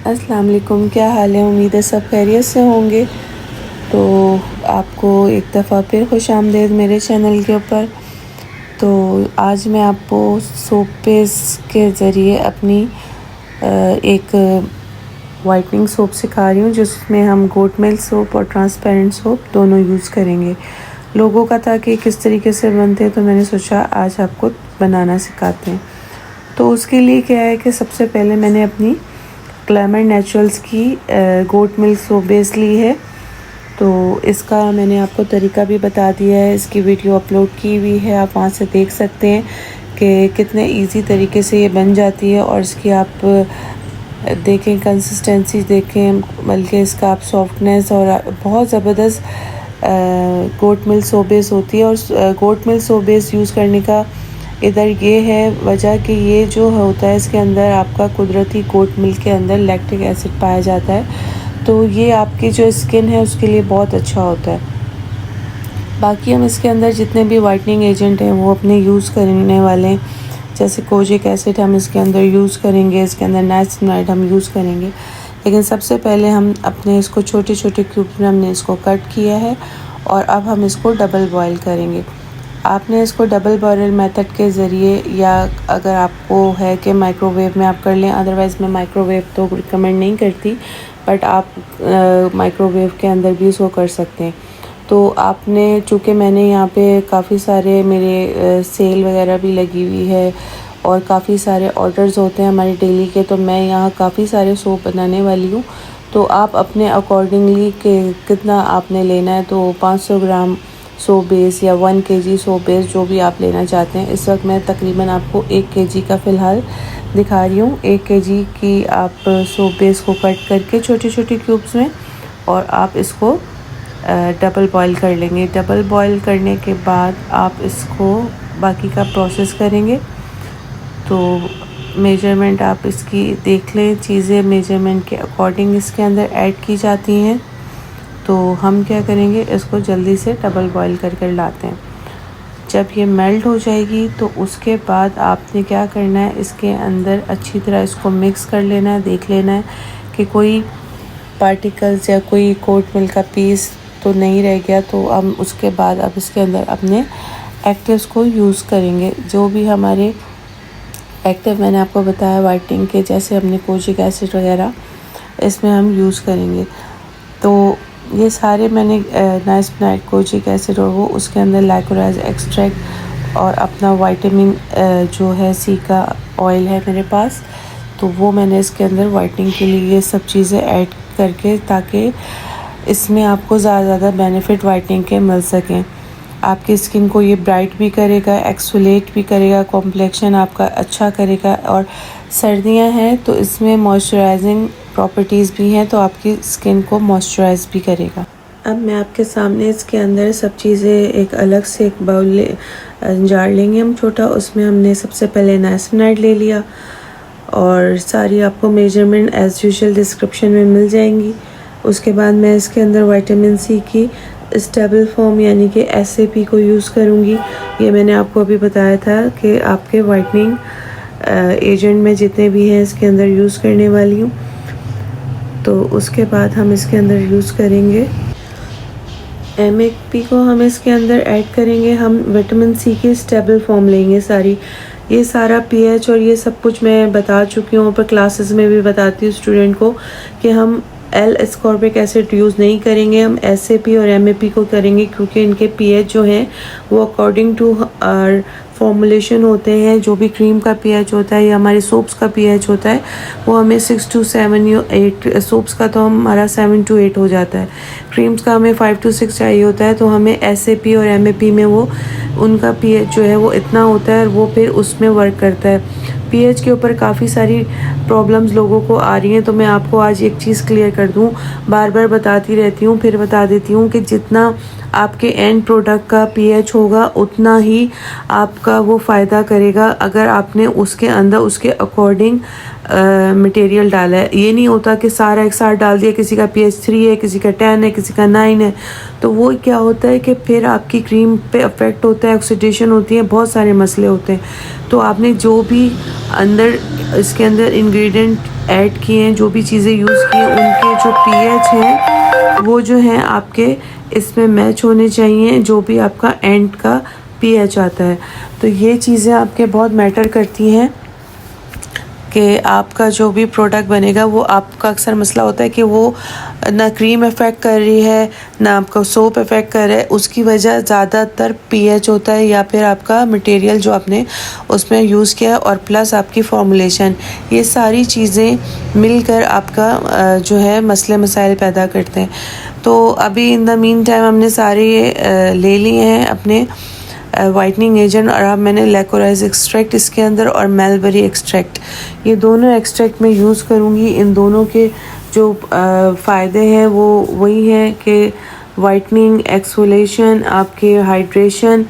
अस्सलाम वालेकुम, क्या हाल है। उम्मीद है सब खैरियत से होंगे। तो आपको एक दफ़ा फिर खुश आमदीद मेरे चैनल के ऊपर। तो आज मैं आपको सोप पेस्ट के ज़रिए अपनी एक वाइटनिंग सोप सिखा रही हूँ, जिसमें हम गोट मिल्क सोप और ट्रांसपेरेंट सोप दोनों यूज़ करेंगे। लोगों का था कि किस तरीके से बनते हैं, तो मैंने सोचा आज आपको बनाना सिखाते हैं। तो उसके लिए क्या है कि सबसे पहले मैंने अपनी ग्लैमर नेचुरल्स की गोट मिल्क सोप बेस ली है। तो इसका मैंने आपको तरीका भी बता दिया है, इसकी वीडियो अपलोड की हुई है, आप वहाँ से देख सकते हैं कि कितने इजी तरीके से ये बन जाती है। और इसकी आप देखें, कंसिस्टेंसी देखें, बल्कि इसका आप सॉफ्टनेस और बहुत ज़बरदस्त गोट मिल्क सोप बेस होती है। और goat milk soap base use करने का इधर ये है वजह कि ये जो होता है इसके अंदर आपका कुदरती गोट मिल्क के अंदर लैक्टिक एसिड पाया जाता है, तो ये आपकी जो स्किन है उसके लिए बहुत अच्छा होता है। बाकी हम इसके अंदर जितने भी वाइटनिंग एजेंट हैं वो अपने यूज़ करने वाले हैं, जैसे कोजिक एसिड हम इसके अंदर यूज़ करेंगे, इसके अंदर नाइसिनामाइड हम यूज़ करेंगे। लेकिन सबसे पहले हम अपने इसको छोटे छोटे क्यूब में हमने इसको कट किया है और अब हम इसको डबल बॉयल करेंगे। आपने इसको डबल बॉयल मेथड के ज़रिए, या अगर आपको है कि माइक्रोवेव में आप कर लें, अदरवाइज़ मैं माइक्रोवेव तो रिकमेंड नहीं करती, बट आप माइक्रोवेव के अंदर भी इसको कर सकते हैं। तो आपने, चूँकि मैंने यहाँ पे काफ़ी सारे मेरे सेल वगैरह भी लगी हुई है और काफ़ी सारे ऑर्डर्स होते हैं हमारे डेली के, तो मैं यहाँ काफ़ी सारे सोप बनाने वाली हूँ। तो आप अपने अकॉर्डिंगली कि कितना आपने लेना है, तो 500 ग्राम सोप बेस या 1 kg सोप बेस जो भी आप लेना चाहते हैं। इस वक्त मैं तकरीबन आपको 1 kg का फ़िलहाल दिखा रही हूँ। 1 kg की आप सोप बेस को कट करके छोटे छोटे क्यूब्स में, और आप इसको डबल बॉयल कर लेंगे। डबल बॉयल करने के बाद आप इसको बाकी का प्रोसेस करेंगे। तो मेजरमेंट आप इसकी देख लें, चीज़ें मेजरमेंट के अकॉर्डिंग इसके अंदर ऐड की जाती हैं। तो हम क्या करेंगे, इसको जल्दी से डबल बॉईल कर लाते हैं। जब ये मेल्ट हो जाएगी तो उसके बाद आपने क्या करना है, इसके अंदर अच्छी तरह इसको मिक्स कर लेना है। देख लेना है कि कोई पार्टिकल्स या कोई गोट मिल्क का पीस तो नहीं रह गया। तो हम उसके बाद अब इसके अंदर अपने एक्टिव्स को यूज़ करेंगे। जो भी हमारे एक्टिव मैंने आपको बताया वाइटनिंग के, जैसे हमने कोजिक एसिड वगैरह इसमें हम यूज़ करेंगे। तो ये सारे मैंने नाइसिनामाइड, कोजिक एसिड और वो उसके अंदर लाइकोराइज एक्सट्रैक्ट और अपना विटामिन जो है सी का ऑयल है मेरे पास, तो वो मैंने इसके अंदर वाइटनिंग के लिए ये सब चीज़ें ऐड करके, ताकि इसमें आपको ज़्यादा बेनिफिट वाइटनिंग के मिल सकें। आपकी स्किन को ये ब्राइट भी करेगा, एक्सफोलिएट भी करेगा, कॉम्प्लेक्शन आपका अच्छा करेगा। और सर्दियां हैं तो इसमें मॉइस्चराइजिंग प्रॉपर्टीज़ भी हैं, तो आपकी स्किन को मॉइस्चराइज भी करेगा। अब मैं आपके सामने इसके अंदर सब चीज़ें एक अलग से एक बाउल जार लेंगे हम छोटा, उसमें हमने सबसे पहले नाइसिनामाइड ले लिया, और सारी आपको मेजरमेंट एज़ यूजुअल डिस्क्रिप्शन में मिल जाएंगी। उसके बाद मैं इसके अंदर विटामिन सी की स्टेबल फॉर्म यानी कि SAP को यूज़ करूँगी। ये मैंने आपको अभी बताया था कि आपके वाइटनिंग एजेंट में जितने भी हैं इसके अंदर यूज़ करने वाली हूँ। तो उसके बाद हम इसके अंदर यूज़ करेंगे MAP को, हम इसके अंदर ऐड करेंगे। हम विटामिन सी की स्टेबल फॉर्म लेंगे सारी। ये सारा pH और ये सब कुछ मैं बता चुकी हूँ, पर क्लासेस में भी बताती हूँ स्टूडेंट को कि हम L एस्कॉर्बिक एसिड यूज़ नहीं करेंगे, हम SAP और MAP को करेंगे, क्योंकि इनके pH जो हैं वो अकॉर्डिंग टू आर फॉर्मुलेशन होते हैं। जो भी क्रीम का pH होता है या हमारे सोप्स का pH होता है वो हमें 6 to 7 या 8, सोप्स का तो हमारा 7 to 8 हो जाता है, क्रीम्स का हमें 5 to 6 चाहिए होता है। तो हमें SAP और MAP में वो उनका pH जो है वो इतना होता है, और वो फिर उसमें वर्क करता है। pH के ऊपर काफ़ी सारी प्रॉब्लम्स लोगों को आ रही हैं, तो मैं आपको आज एक चीज़ क्लियर कर दूं, बार बार बताती रहती हूँ, फिर बता देती हूँ कि जितना आपके एंड प्रोडक्ट का पीएच होगा उतना ही आपका वो फ़ायदा करेगा अगर आपने उसके अंदर उसके अकॉर्डिंग मटेरियल डाला है। ये नहीं होता कि सारा एक साथ डाल दिया, किसी का pH 3 है, किसी का 10 है, किसी का 9 है, तो वो क्या होता है कि फिर आपकी क्रीम पे अफेक्ट होता है, ऑक्सीडेशन होती है, बहुत सारे मसले होते हैं। तो आपने जो भी अंदर इसके अंदर इंग्रेडिएंट ऐड किए हैं, जो भी चीज़ें यूज़ की हैं, उनके जो pH हैं वो जो हैं आपके इसमें मैच होने चाहिए, जो भी आपका एंड का pH आता है। तो ये चीज़ें आपके बहुत मैटर करती हैं कि आपका जो भी प्रोडक्ट बनेगा वो आपका अक्सर मसला होता है कि वो ना क्रीम इफ़ेक्ट कर रही है ना आपका सोप इफ़ेक्ट कर रहा है। उसकी वजह ज़्यादातर पीएच होता है या फिर आपका मटेरियल जो आपने उसमें यूज़ किया है और प्लस आपकी फॉर्मुलेशन। ये सारी चीज़ें मिलकर आपका जो है मसले मसाइल पैदा करते हैं। तो अभी इन द मीन टाइम हमने सारे ले लिए हैं अपने वाइटनिंग एजेंट, और अब मैंने लैकोराइज एक्सट्रैक्ट इसके अंदर और मेलबेरी एक्सट्रैक्ट, ये दोनों एक्सट्रैक्ट मैं यूज़ करूँगी। इन दोनों के जो फ़ायदे हैं वो वही हैं कि वाइटनिंग, एक्सफोलिएशन, आपके हाइड्रेशन,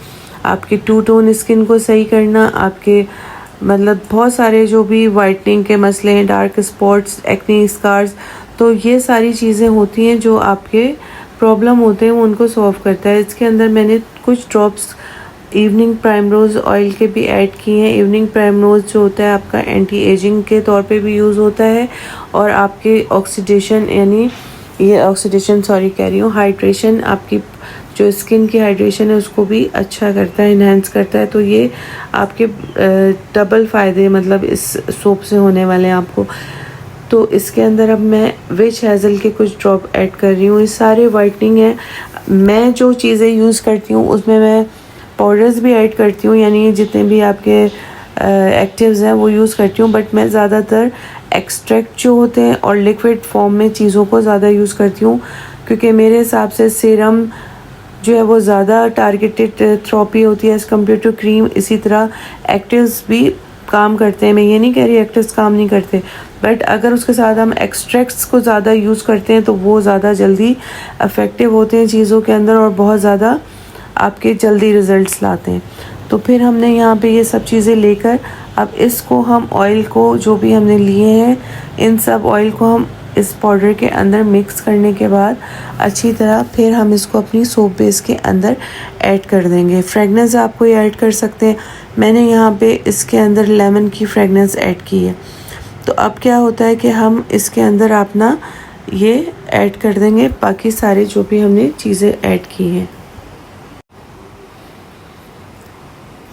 आपके टू टोन स्किन को सही करना, आपके मतलब बहुत सारे जो भी वाइटनिंग के मसले हैं, डार्क स्पॉट्स, एक्ने, स्कार्स, तो ये सारी चीज़ें होती हैं जो आपके प्रॉब्लम होते हैं वो उनको सॉल्व करता है। इसके अंदर मैंने कुछ ड्रॉप्स इवनिंग प्राइमरोज़ ऑयल के भी ऐड किए हैं। इवनिंग प्राइमरोज़ जो होता है आपका एंटी एजिंग के तौर पे भी यूज़ होता है और आपके ऑक्सीडेशन यानी ये ऑक्सीडेशन सॉरी कह रही हूँ हाइड्रेशन, आपकी जो स्किन की हाइड्रेशन है उसको भी अच्छा करता है, इन्हेंस करता है। तो ये आपके डबल फ़ायदे मतलब इस सोप से होने वाले हैं आपको। तो इसके अंदर अब मैं विच हेज़ल के कुछ ड्रॉप ऐड कर रही हूँ। ये सारे वाइटनिंग है। मैं जो चीज़ें यूज़ करती हूँ उसमें मैं पाउडर्स भी ऐड करती हूँ, यानी जितने भी आपके एक्टिव्स हैं वो यूज़ करती हूँ, बट मैं ज़्यादातर एक्सट्रैक्ट जो होते हैं और लिक्विड फॉर्म में चीज़ों को ज़्यादा यूज़ करती हूँ, क्योंकि मेरे हिसाब से सीरम जो है वो ज़्यादा टारगेटेड थेरेपी होती है एज़ कम्पेयर टू क्रीम। इसी तरह एक्टिव्स भी काम करते हैं, मैं ये नहीं कह रही एक्टिव्स काम नहीं करते, बट अगर उसके साथ हम एक्सट्रैक्ट्स को ज़्यादा यूज़ करते हैं तो वो ज़्यादा जल्दी इफ़ेक्टिव होते हैं चीज़ों के अंदर और बहुत ज़्यादा आपके जल्दी रिज़ल्ट्स लाते हैं। तो फिर हमने यहाँ पे ये सब चीज़ें लेकर अब इसको हम ऑयल को जो भी हमने लिए हैं इन सब ऑयल को हम इस पाउडर के अंदर मिक्स करने के बाद अच्छी तरह फिर हम इसको अपनी सोप बेस के अंदर ऐड कर देंगे। फ्रेगनेंस आपको ये ऐड कर सकते हैं, मैंने यहाँ पे इसके अंदर लेमन की फ्रेगनेंस ऐड की है। तो अब क्या होता है कि हम इसके अंदर अपना ये ऐड कर देंगे बाकी सारे जो भी हमने चीज़ें ऐड की हैं।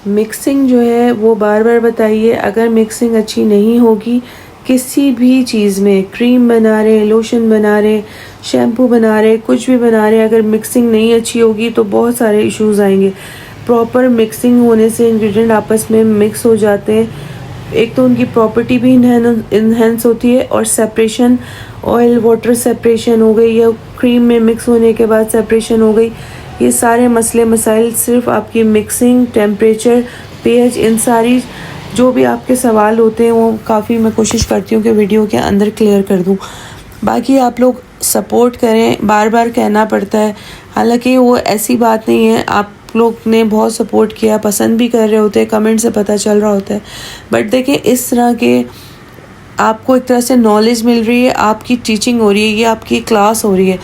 मिक्सिंग जो है वो बार बार बताइए, अगर मिक्सिंग अच्छी नहीं होगी किसी भी चीज़ में, क्रीम बना रहे, लोशन बना रहे, शैम्पू बना रहे, कुछ भी बना रहे, अगर मिक्सिंग नहीं अच्छी होगी तो बहुत सारे इश्यूज आएंगे। प्रॉपर मिक्सिंग होने से इंग्रेडिएंट आपस में मिक्स हो जाते हैं, एक तो उनकी प्रॉपर्टी भी इन्हेंस होती है और सेपरेशन, ऑयल वाटर सेपरेशन हो गई या क्रीम में मिक्स होने के बाद सेपरेशन हो गई। ये सारे मसले मसाइल सिर्फ आपकी मिक्सिंग, टेम्परेचर, pH, इन सारी जो भी आपके सवाल होते हैं वो काफ़ी मैं कोशिश करती हूँ कि वीडियो के अंदर क्लियर कर दूँ। बाकी आप लोग सपोर्ट करें, बार बार कहना पड़ता है, हालांकि वो ऐसी बात नहीं है, आप लोग ने बहुत सपोर्ट किया, पसंद भी कर रहे होते हैं, कमेंट से पता चल रहा होता है, बट देखिए इस तरह के आपको एक तरह से नॉलेज मिल रही है, आपकी टीचिंग हो रही है, ये आपकी क्लास हो रही है,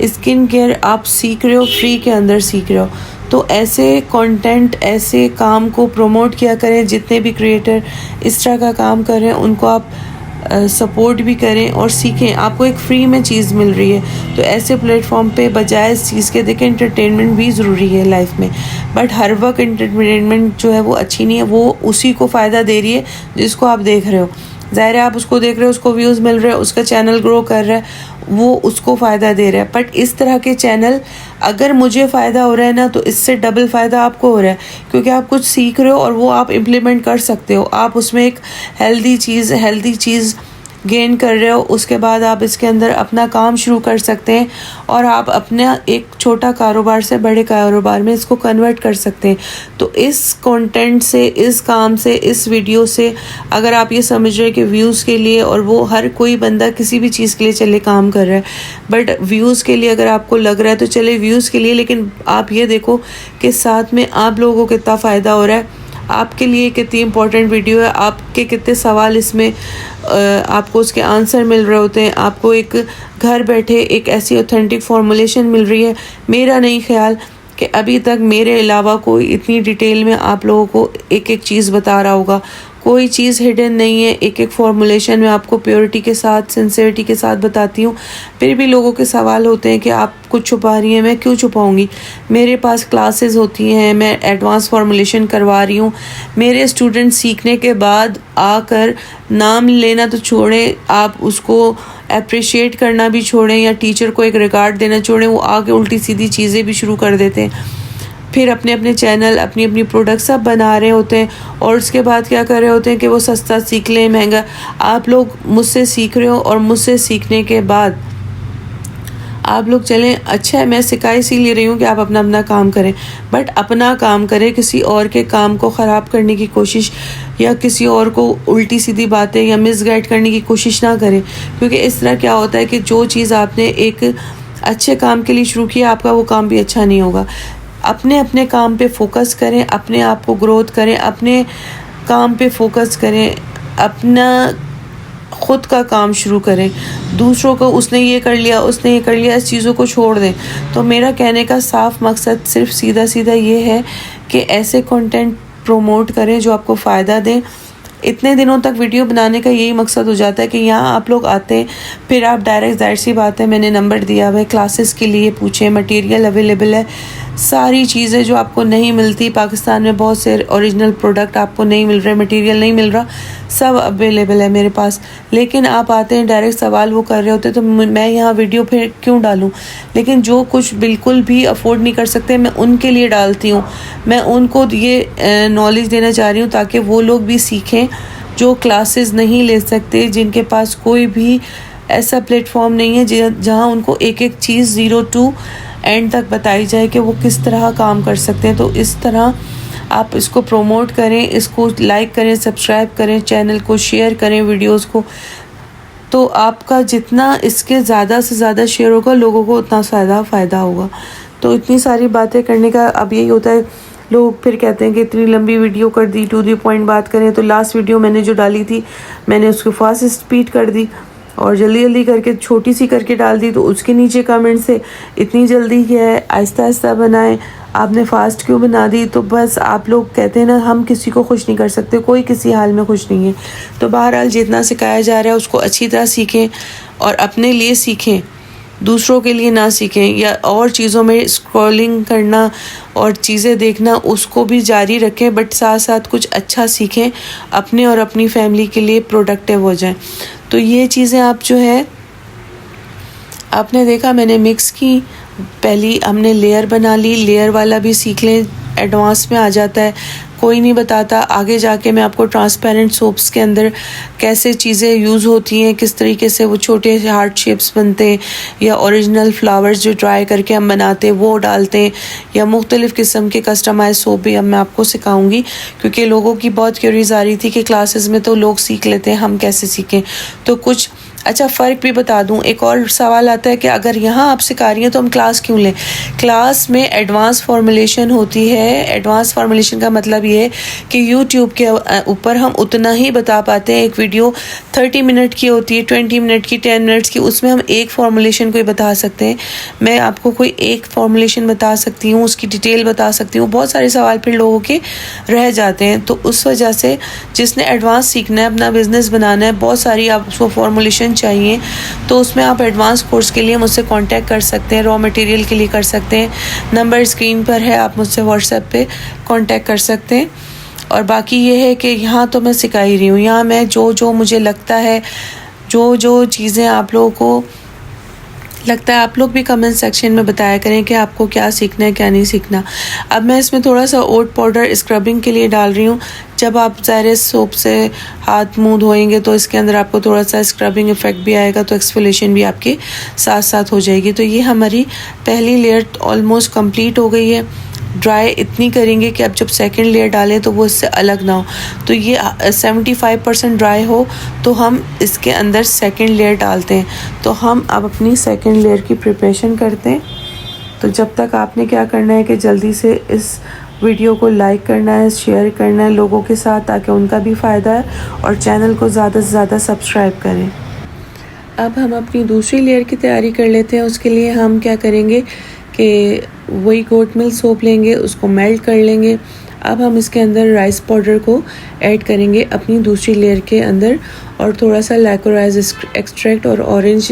स्किन केयर आप सीख रहे हो, फ्री के अंदर सीख रहे हो। तो ऐसे कंटेंट, ऐसे काम को प्रमोट किया करें, जितने भी क्रिएटर इस तरह का काम कर रहे हैं उनको आप सपोर्ट भी करें और सीखें, आपको एक फ्री में चीज़ मिल रही है। तो ऐसे प्लेटफॉर्म पे बजाय इस चीज़ के देखें, एंटरटेनमेंट भी ज़रूरी है लाइफ में, बट हर वक्त एंटरटेनमेंट जो है वो अच्छी नहीं है, वो उसी को फ़ायदा दे रही है जिसको आप देख रहे हो। ज़ाहिर है आप उसको देख रहे हो, उसको व्यूज़ मिल रहे हैं, उसका चैनल ग्रो कर रहा है, वो उसको फ़ायदा दे रहा है। बट इस तरह के चैनल अगर मुझे फ़ायदा हो रहा है ना, तो इससे डबल फ़ायदा आपको हो रहा है, क्योंकि आप कुछ सीख रहे हो और वो आप इम्प्लीमेंट कर सकते हो। आप उसमें एक हेल्दी चीज़ गेन कर रहे हो, उसके बाद आप इसके अंदर अपना काम शुरू कर सकते हैं और आप अपना एक छोटा कारोबार से बड़े कारोबार में इसको कन्वर्ट कर सकते हैं। तो इस कंटेंट से, इस काम से, इस वीडियो से अगर आप ये समझ रहे हैं कि व्यूज़ के लिए, और वो हर कोई बंदा किसी भी चीज़ के लिए चले काम कर रहा है, बट व्यूज़ के लिए अगर आपको लग रहा है तो चले व्यूज़ के लिए, लेकिन आप ये देखो कि साथ में आप लोगों को कितना फ़ायदा हो रहा है, आपके लिए कितनी इंपॉर्टेंट वीडियो है, आपके कितने सवाल इसमें आपको उसके आंसर मिल रहे होते हैं, आपको एक घर बैठे एक ऐसी ऑथेंटिक फॉर्मुलेशन मिल रही है। मेरा नहीं ख्याल कि अभी तक मेरे अलावा कोई इतनी डिटेल में आप लोगों को एक एक चीज़ बता रहा होगा। कोई चीज़ हिडन नहीं है, एक एक फॉर्मुलेशन में आपको प्योरिटी के साथ, सिंसियरिटी के साथ बताती हूँ। फिर भी लोगों के सवाल होते हैं कि आप कुछ छुपा रही हैं। मैं क्यों छुपाऊँगी? मेरे पास क्लासेस होती हैं, मैं एडवांस फॉर्मुलेशन करवा रही हूँ। मेरे स्टूडेंट सीखने के बाद आकर नाम लेना तो छोड़ें, आप उसको अप्रिशिएट करना भी छोड़ें या टीचर को एक रिगार्ड देना छोड़ें, वो आगे उल्टी सीधी चीज़ें भी शुरू कर देते हैं। फिर अपने अपने चैनल, अपनी अपनी प्रोडक्ट सब बना रहे होते हैं और उसके बाद क्या कर रहे होते हैं कि वो सस्ता सीख लें, महंगा। आप लोग मुझसे सीख रहे हो और मुझसे सीखने के बाद आप लोग चलें, अच्छा है, मैं सिखा इसीलिए रही हूँ कि आप अपना अपना काम करें, बट अपना काम करें, किसी और के काम को ख़राब करने की कोशिश या किसी और को उल्टी सीधी बातें या मिसगाइड करने की कोशिश ना करें। क्योंकि इस तरह क्या होता है कि जो चीज़ आपने एक अच्छे काम के लिए शुरू किया, आपका वो काम भी अच्छा नहीं होगा। अपने अपने काम पे फोकस करें, अपने आप को ग्रोथ करें, अपने काम पे फोकस करें, अपना ख़ुद का काम शुरू करें। दूसरों को उसने ये कर लिया, उसने ये कर लिया, इस चीज़ों को छोड़ दें। तो मेरा कहने का साफ मकसद सिर्फ सीधा सीधा ये है कि ऐसे कंटेंट प्रमोट करें जो आपको फ़ायदा दें। इतने दिनों तक वीडियो बनाने का यही मकसद हो जाता है कि यहाँ आप लोग आते हैं, फिर आप डायरेक्ट, जाहिर सी बात है, मैंने नंबर दिया हुआ है, क्लासेस के लिए पूछें, मटेरियल अवेलेबल है, सारी चीज़ें जो आपको नहीं मिलती पाकिस्तान में, बहुत से ओरिजिनल प्रोडक्ट आपको नहीं मिल रहे, मटेरियल नहीं मिल रहा, सब अवेलेबल है मेरे पास। लेकिन आप आते हैं, डायरेक्ट सवाल वो कर रहे होते, तो मैं यहाँ वीडियो फिर क्यों डालूँ? लेकिन जो कुछ बिल्कुल भी अफोर्ड नहीं कर सकते, मैं उनके लिए डालती हूँ। मैं उनको ये नॉलेज देना चाह रही हूँ ताकि वो लोग भी सीखें जो क्लासेस नहीं ले सकते, जिनके पास कोई भी ऐसा प्लेटफॉर्म नहीं है जहाँ उनको एक एक चीज़ 0 to एंड तक बताई जाए कि वो किस तरह काम कर सकते हैं। तो इस तरह आप इसको प्रोमोट करें, इसको लाइक करें, सब्सक्राइब करें, चैनल को शेयर करें, वीडियोस को। तो आपका जितना इसके ज़्यादा से ज़्यादा शेयर होगा, लोगों को उतना ज़्यादा फ़ायदा होगा। तो इतनी सारी बातें करने का अब यही होता है, लोग फिर कहते हैं कि इतनी लंबी वीडियो कर दी, टू द पॉइंट बात करें। तो लास्ट वीडियो मैंने जो डाली थी, मैंने उसको फास्ट स्पीड कर दी और जल्दी जल्दी करके छोटी सी करके डाल दी। तो उसके नीचे कमेंट से, इतनी जल्दी क्या है, आहिस्ता आहिस्ता बनाएं, आपने फ़ास्ट क्यों बना दी? तो बस आप लोग कहते हैं ना, हम किसी को खुश नहीं कर सकते, कोई किसी हाल में खुश नहीं है। तो बहरहाल जितना सिखाया जा रहा है उसको अच्छी तरह सीखें और अपने लिए सीखें, दूसरों के लिए ना सीखें। या और चीज़ों में स्क्रॉलिंग करना और चीज़ें देखना, उसको भी जारी रखें, बट साथ साथ कुछ अच्छा सीखें, अपने और अपनी फैमिली के लिए प्रोडक्टिव हो जाएं। तो ये चीज़ें आप जो है, आपने देखा मैंने मिक्स की, पहली हमने लेयर बना ली, लेयर वाला भी सीख लें, एडवांस में आ जाता है, कोई नहीं बताता। आगे जाके मैं आपको ट्रांसपेरेंट सोप्स के अंदर कैसे चीज़ें यूज़ होती हैं, किस तरीके से वो छोटे हार्ट शेप्स बनते हैं, या ओरिजिनल फ्लावर्स जो ड्राई करके हम बनाते हैं वो डालते हैं, या मुख्तलिफ़ किस्म के कस्टमाइज सोप भी अब मैं आपको सिखाऊंगी। क्योंकि लोगों की बहुत क्यूरीज आ रही थी कि क्लासेस में तो लोग सीख लेते हैं, हम कैसे सीखें। तो कुछ अच्छा फ़र्क भी बता दूं। एक और सवाल आता है कि अगर यहाँ आप सिखा रही हैं तो हम क्लास क्यों लें? क्लास में एडवांस फॉर्मुलेशन होती है। एडवांस फॉर्मुलेशन का मतलब ये है कि यूट्यूब के ऊपर हम उतना ही बता पाते हैं। एक वीडियो 30 मिनट की होती है, 20 मिनट की, 10 मिनट्स की, उसमें हम एक फॉर्मुलेशन को ही बता सकते हैं। मैं आपको कोई एक फॉर्मुलेशन बता सकती हूँ, उसकी डिटेल बता सकती हूँ। बहुत सारे सवाल फिर लोगों के रह जाते हैं। तो उस वजह से जिसने एडवांस सीखना है, अपना बिज़नेस बनाना है, बहुत सारी आपको फॉर्मुलेशन चाहिए, तो उसमें आप एडवांस कोर्स के लिए मुझसे कांटेक्ट कर सकते हैं, रॉ मटेरियल के लिए कर सकते हैं। नंबर स्क्रीन पर है, आप मुझसे व्हाट्सएप पे कांटेक्ट कर सकते हैं। और बाकी ये है कि यहाँ तो मैं सिखा ही रही हूँ, यहाँ मैं जो मुझे लगता है, जो चीज़ें आप लोगों को लगता है आप लोग भी कमेंट सेक्शन में बताया करें कि आपको क्या सीखना है क्या नहीं सीखना। अब मैं इसमें थोड़ा सा ओट पाउडर स्क्रबिंग के लिए डाल रही हूँ। जब आप ज़ाहिर सोप से हाथ मुंह धोएंगे तो इसके अंदर आपको थोड़ा सा स्क्रबिंग इफ़ेक्ट भी आएगा, तो एक्सफोलिएशन भी आपके साथ साथ हो जाएगी। तो ये हमारी पहली लेयर ऑलमोस्ट कंप्लीट हो गई है। ड्राई इतनी करेंगे कि अब जब सेकंड लेयर डालें तो वो इससे अलग ना हो। तो ये 75% ड्राई हो तो हम इसके अंदर सेकंड लेयर डालते हैं। तो हम अब अपनी सेकंड लेयर की प्रिपरेशन करते हैं। तो जब तक आपने क्या करना है कि जल्दी से इस वीडियो को लाइक करना है, शेयर करना है लोगों के साथ, ताकि उनका भी फ़ायदा है, और चैनल को ज़्यादा से ज़्यादा सब्सक्राइब करें। अब हम अपनी दूसरी लेयर की तैयारी कर लेते हैं। उसके लिए हम क्या करेंगे कि वही गोट मिल्क सोप लेंगे, उसको मेल्ट कर लेंगे। अब हम इसके अंदर राइस पाउडर को ऐड करेंगे अपनी दूसरी लेयर के अंदर, और थोड़ा सा लाइकोराइज एक्सट्रैक्ट और ऑरेंज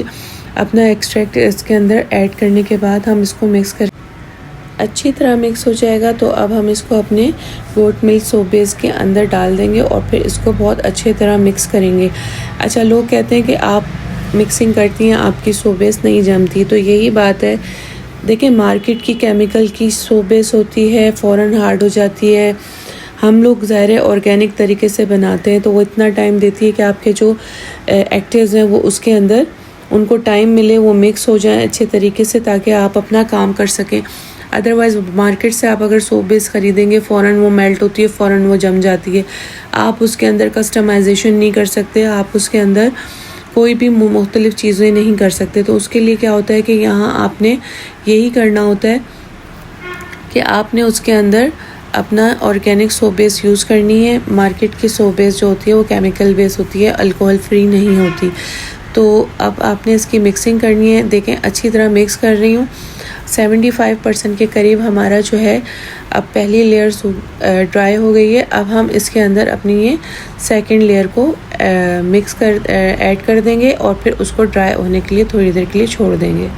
अपना एक्सट्रैक्ट इसके अंदर ऐड करने के बाद हम इसको मिक्स कर अच्छी तरह मिक्स हो जाएगा। तो अब हम इसको अपने गोट मिल्क सोप बेस के अंदर डाल देंगे और फिर इसको बहुत अच्छी तरह मिक्स करेंगे। अच्छा, लोग कहते हैं कि आप मिक्सिंग करती हैं आपकी सोप बेस नहीं जमती, तो यही बात है। देखिए, मार्केट की केमिकल की सोप बेस होती है, फ़ौरन हार्ड हो जाती है। हम लोग ज़ाहिर ऑर्गेनिक तरीके से बनाते हैं तो वो इतना टाइम देती है कि आपके जो एक्टिव्स हैं वो उसके अंदर उनको टाइम मिले, वो मिक्स हो जाएं अच्छे तरीके से, ताकि आप अपना काम कर सकें। अदरवाइज़ मार्केट से आप अगर सोप बेस ख़रीदेंगे फ़ौरन वो मेल्ट होती है, फ़ौरन वो जम जाती है। आप उसके अंदर कस्टमाइजेशन नहीं कर सकते, आप उसके अंदर कोई भी मुख्तलिफ़ चीज़ें नहीं कर सकते। तो उसके लिए क्या होता है कि यहाँ आपने यही करना होता है कि आपने उसके अंदर अपना ऑर्गेनिक सोप बेस यूज़ करनी है। मार्केट की सोप बेस जो होती है वो केमिकल बेस होती है, अल्कोहल फ्री नहीं होती। तो अब आपने इसकी मिक्सिंग करनी है। देखें, अच्छी तरह मिक्स कर रही हूँ। 75% के करीब हमारा जो है अब पहली लेयर ड्राई हो गई है। अब हम इसके अंदर अपनी ये सेकंड लेयर को ऐड कर देंगे और फिर उसको ड्राई होने के लिए थोड़ी देर के लिए छोड़ देंगे।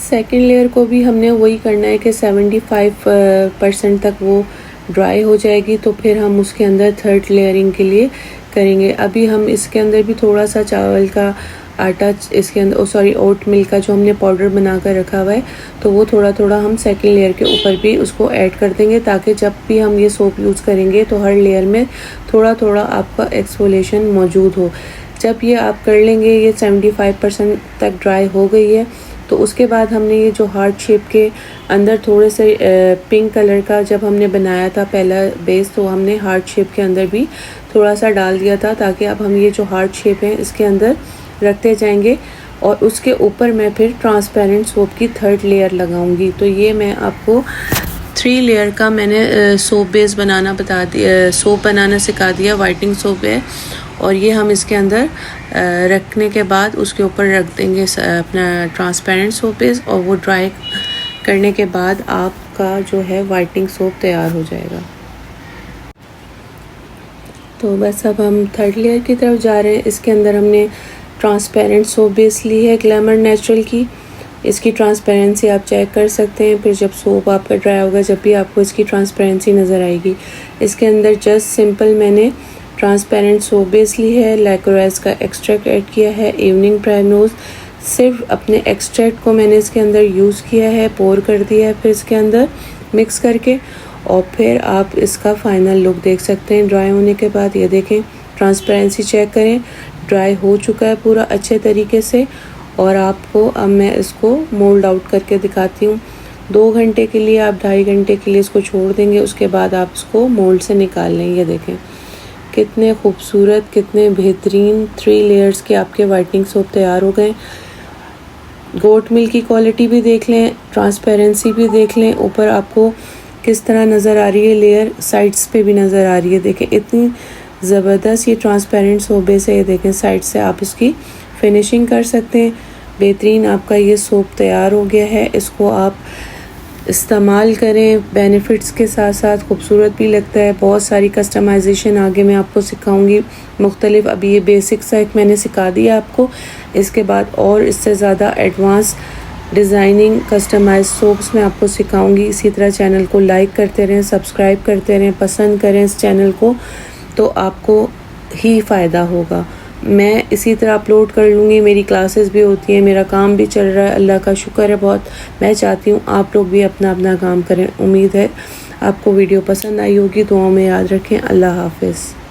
सेकंड लेयर को भी हमने वही करना है कि 75% तक वो ड्राई हो जाएगी, तो फिर हम उसके अंदर थर्ड लेयरिंग के लिए करेंगे। अभी हम इसके अंदर भी थोड़ा सा चावल का आटा इसके अंदर ओट मिल्क का जो हमने पाउडर बना कर रखा हुआ है, तो वो थोड़ा थोड़ा हम सेकंड लेयर के ऊपर भी उसको ऐड कर देंगे, ताकि जब भी हम ये सोप यूज़ करेंगे तो हर लेयर में थोड़ा थोड़ा आपका एक्सफोलिएशन मौजूद हो। जब ये आप कर लेंगे, ये 75% तक ड्राई हो गई है, तो उसके बाद हमने ये जो हार्ट शेप के अंदर थोड़े से पिंक कलर का जब हमने बनाया था पहला बेस, तो हमने हार्ट शेप के अंदर भी थोड़ा सा डाल दिया था, ताकि अब हम ये जो हार्ट शेप है इसके अंदर रखते जाएंगे और उसके ऊपर मैं फिर ट्रांसपेरेंट सोप की थर्ड लेयर लगाऊंगी। तो ये मैं आपको 3 लेयर का मैंने सोप बेस बनाना सोप बनाना सिखा दिया। वाइटनिंग सोप है, और ये हम इसके अंदर रखने के बाद उसके ऊपर रख देंगे अपना ट्रांसपेरेंट सोप बेस, और वो ड्राई करने के बाद आपका जो है वाइटनिंग सोप तैयार हो जाएगा। तो बस अब हम थर्ड लेयर की तरफ जा रहे हैं। इसके अंदर हमने ट्रांसपेरेंट सोप बेस ली है ग्लैमर नेचुरल की। इसकी ट्रांसपेरेंसी आप चेक कर सकते हैं, फिर जब सोप आपका ड्राई होगा जब भी आपको इसकी ट्रांसपेरेंसी नज़र आएगी। इसके अंदर जस्ट सिंपल मैंने ट्रांसपेरेंट सोप बेस ली है, लाइकोराइज का एक्सट्रैक्ट ऐड किया है, इवनिंग प्राइमरोज, सिर्फ अपने एक्सट्रैक्ट को मैंने इसके अंदर यूज़ किया है, पोर कर दिया है फिर इसके अंदर मिक्स करके, और फिर आप इसका फाइनल लुक देख सकते हैं ड्राई होने के बाद। ये देखें, ट्रांसपेरेंसी चेक करें, ड्राई हो चुका है पूरा अच्छे तरीके से। और आपको अब मैं इसको मोल्ड आउट करके दिखाती हूँ। 2 घंटे के लिए, आप 2.5 घंटे के लिए इसको छोड़ देंगे, उसके बाद आप इसको मोल्ड से निकाल लें। ये देखें कितने खूबसूरत, कितने बेहतरीन 3 लेयर्स के आपके वाइटनिंग सोप तैयार हो गए। गोट मिल्क की क्वालिटी भी देख लें, ट्रांसपेरेंसी भी देख लें, ऊपर आपको किस तरह नज़र आ रही है लेयर, साइड्स पे भी नज़र आ रही है। देखें इतनी ज़बरदस्त ये ट्रांसपेरेंट सोप बेस है। ये देखें साइड से आप इसकी फिनिशिंग कर सकते हैं। बेहतरीन आपका ये सोप तैयार हो गया है। इसको आप इस्तेमाल करें, बेनिफिट्स के साथ साथ खूबसूरत भी लगता है। बहुत सारी कस्टमाइजेशन आगे मैं आपको सिखाऊंगी मुख्तलिफ। अभी ये बेसिक सा एक मैंने सिखा दिया आपको, इसके बाद और इससे ज़्यादा एडवांस डिज़ाइनिंग कस्टमाइज सोप्स मैं आपको सिखाऊंगी। इसी तरह चैनल को लाइक करते रहें, सब्सक्राइब करते रहें, पसंद करें इस चैनल को, तो आपको ही फ़ायदा होगा। मैं इसी तरह अपलोड कर लूँगी। मेरी क्लासेस भी होती हैं, मेरा काम भी चल रहा है, अल्लाह का शुक्र है बहुत। मैं चाहती हूँ आप लोग भी अपना अपना काम करें। उम्मीद है आपको वीडियो पसंद आई होगी। दुआओं में याद रखें। अल्लाह हाफ़िज़।